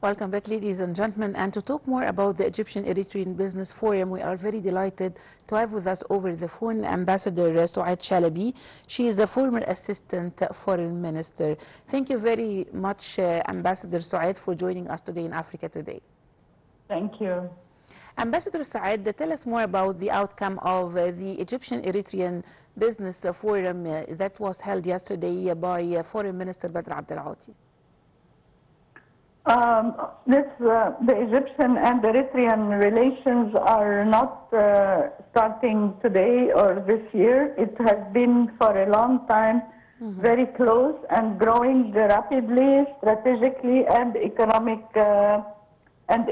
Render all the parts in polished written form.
Welcome back, ladies and gentlemen. And to talk more about the Egyptian-Eritrean Business Forum, we are very delighted to have with us over the phone Ambassador Soa'd Shalaby. She is the former Assistant Foreign Minister. Thank you very much, Ambassador Soa'd, for joining us today in Africa Today. Thank you. Ambassador Soa'd, tell us more about the outcome of the Egyptian-Eritrean Business Forum that was held yesterday by Foreign Minister Badr Abdelghati. The Egyptian and Eritrean relations are not starting today or this year. It has been for a long time very close and growing rapidly, strategically, and economic and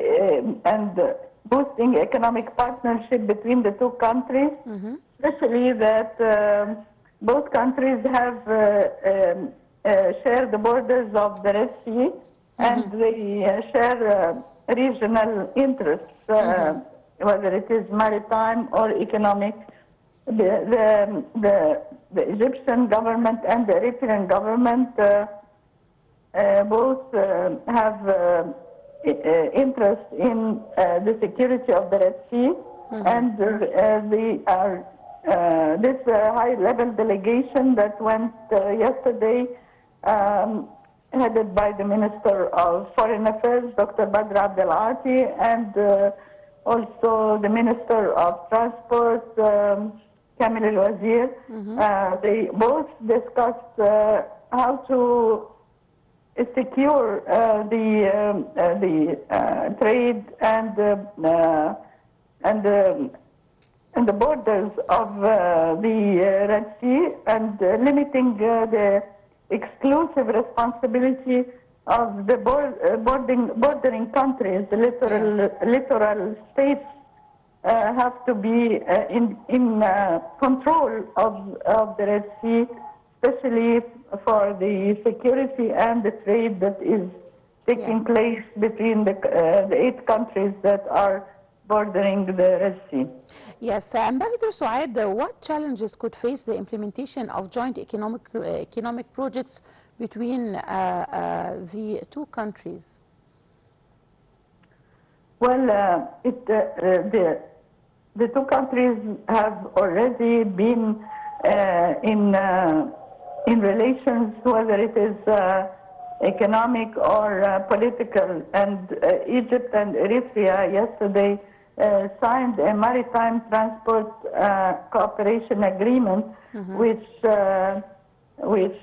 boosting economic partnership between the two countries. Especially that both countries have shared the borders of the Red Sea. And they share regional interests, whether it is maritime or economic. The Egyptian government and the Eritrean government both have interest in the security of the Red Sea, and they are this high-level delegation that went yesterday. Headed by the Minister of Foreign Affairs, Dr. Badr Abdelghati, and also the Minister of Transport, Kamil al-Wazir. They both discussed how to secure the trade and the borders of the Red Sea, and limiting the exclusive responsibility of the bordering countries. The littoral states have to be in control of the Red Sea, especially for the security and the trade that is taking place between the 8 countries that are bordering the Red Sea. Yes, Ambassador Soa'd, what challenges could face the implementation of joint economic projects between the two countries? Well, the two countries have already been in relations, whether it is economic or political, and Egypt and Eritrea yesterday signed a maritime transport cooperation agreement, which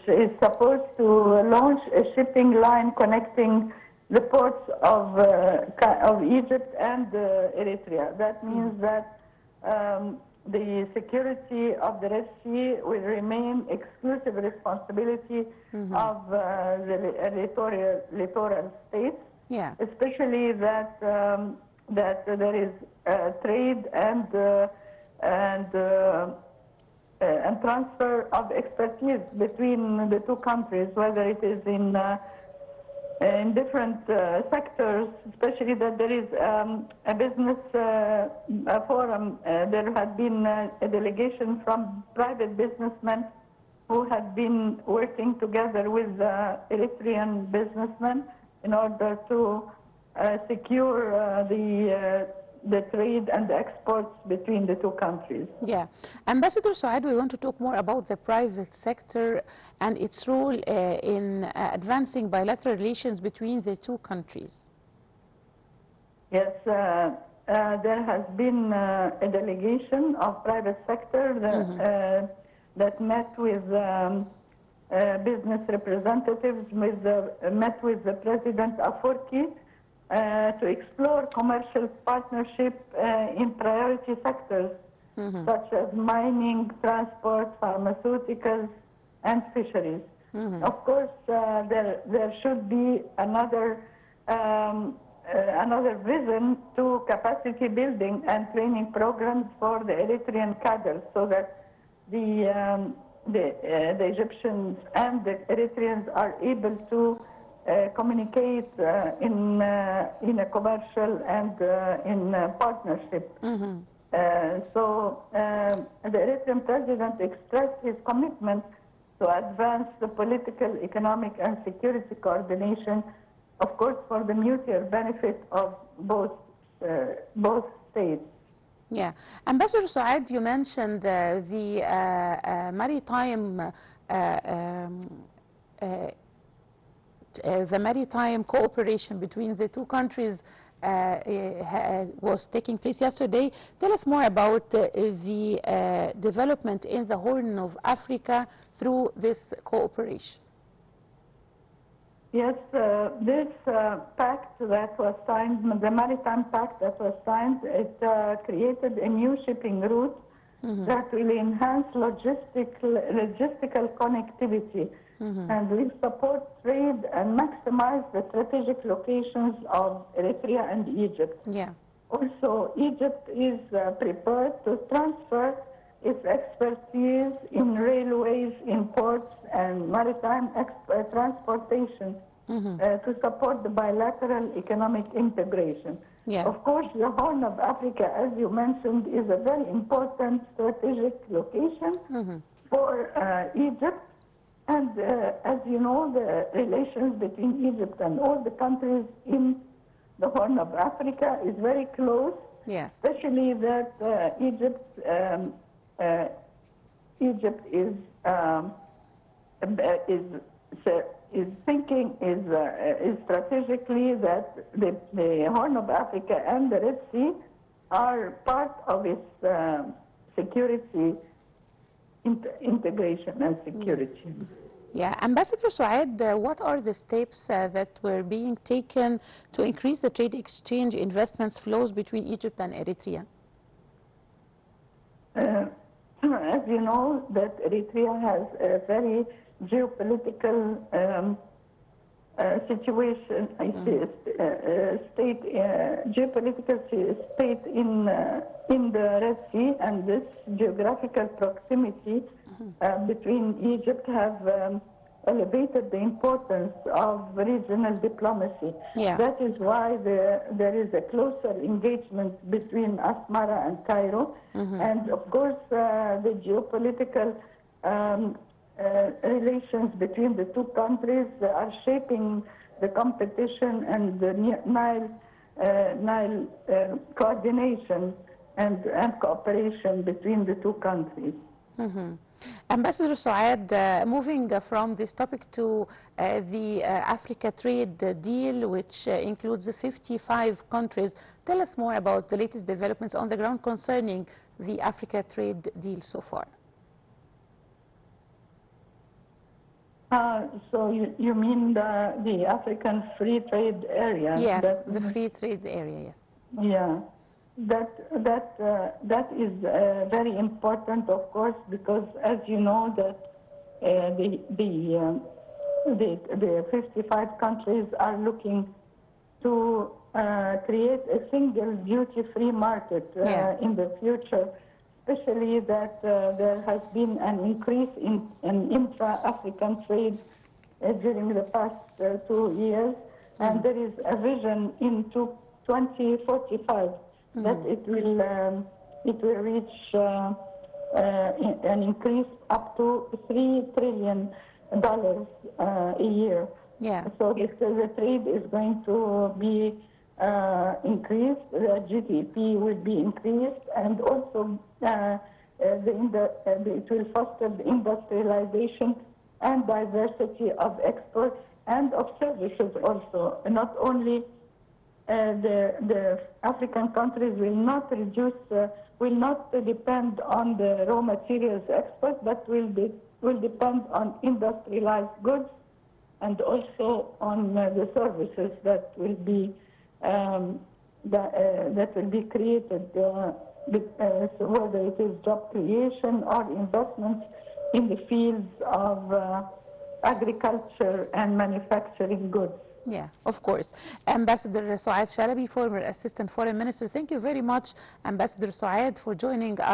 is supposed to launch a shipping line connecting the ports of Egypt and Eritrea. That means that the security of the Red Sea will remain exclusive responsibility of the littoral states, especially that there is trade and transfer of expertise between the two countries, whether it is in different sectors, especially that there is a business forum. There had been a delegation from private businessmen who had been working together with Eritrean businessmen in order to secure the trade and the exports between the two countries. Yeah. Ambassador Soa'd, we want to talk more about the private sector and its role in advancing bilateral relations between the two countries. Yes, there has been a delegation of private sector that met with business representatives, met with the President Afwerki, to explore commercial partnership in priority sectors such as mining, transport, pharmaceuticals, and fisheries. Of course, there should be another vision to capacity building and training programs for the Eritrean cadres, so that the Egyptians and the Eritreans are able to communicate in a commercial and in partnership. So the Eritrean president expressed his commitment to advance the political, economic, and security coordination of course, for the mutual benefit of both states. Yeah. Ambassador Soa'd, you mentioned the maritime cooperation between the two countries was taking place yesterday. Tell us more about the development in the Horn of Africa through this cooperation. Yes, this pact that was signed, the Maritime Pact that was signed, it created a new shipping route that will enhance logistical connectivity and will support trade and maximize the strategic locations of Eritrea and Egypt. Yeah. Also, Egypt is prepared to transfer its expertise in railways, in ports, and maritime transportation to support the bilateral economic integration. Yeah. Of course, the Horn of Africa, as you mentioned, is a very important strategic location for Egypt. And as you know, the relations between Egypt and all the countries in the Horn of Africa is very close. Yes. Especially that Egypt is thinking strategically that the Horn of Africa and the Red Sea are part of its security integration and security. Yeah, Ambassador Soa'd, what are the steps that were being taken to increase the trade exchange investments flows between Egypt and Eritrea? As you know, that Eritrea has a very geopolitical situation, geopolitical state in the Red Sea, and this geographical proximity between Egypt have elevated the importance of regional diplomacy. Yeah. That is why there is a closer engagement between Asmara and Cairo, and of course the geopolitical relations between the two countries are shaping the competition and the Nile coordination and cooperation between the two countries. Ambassador Soa'd, moving from this topic to the Africa trade deal, which includes 55 countries, tell us more about the latest developments on the ground concerning the Africa trade deal so far. So you mean the African Free Trade Area? Yes, the free trade area, yes. Yeah, that is very important, of course, because as you know that the 55 countries are looking to create a single duty-free market in the future. Especially that there has been an increase in intra-African trade during the past 2 years, and there is a vision into 2045 that it will reach an increase up to $3 trillion a year. Yeah. So the trade is going to be increased, the GDP will be increased, and also it will foster the industrialization and diversity of exports and of services also. Not only the African countries will not depend on the raw materials export, but will depend on industrialized goods and also on the services that will be created, whether it is job creation or investments in the fields of agriculture and manufacturing goods. Yeah, of course. Ambassador Soa'd Shalaby, former Assistant Foreign Minister, thank you very much, Ambassador Soa'd, for joining us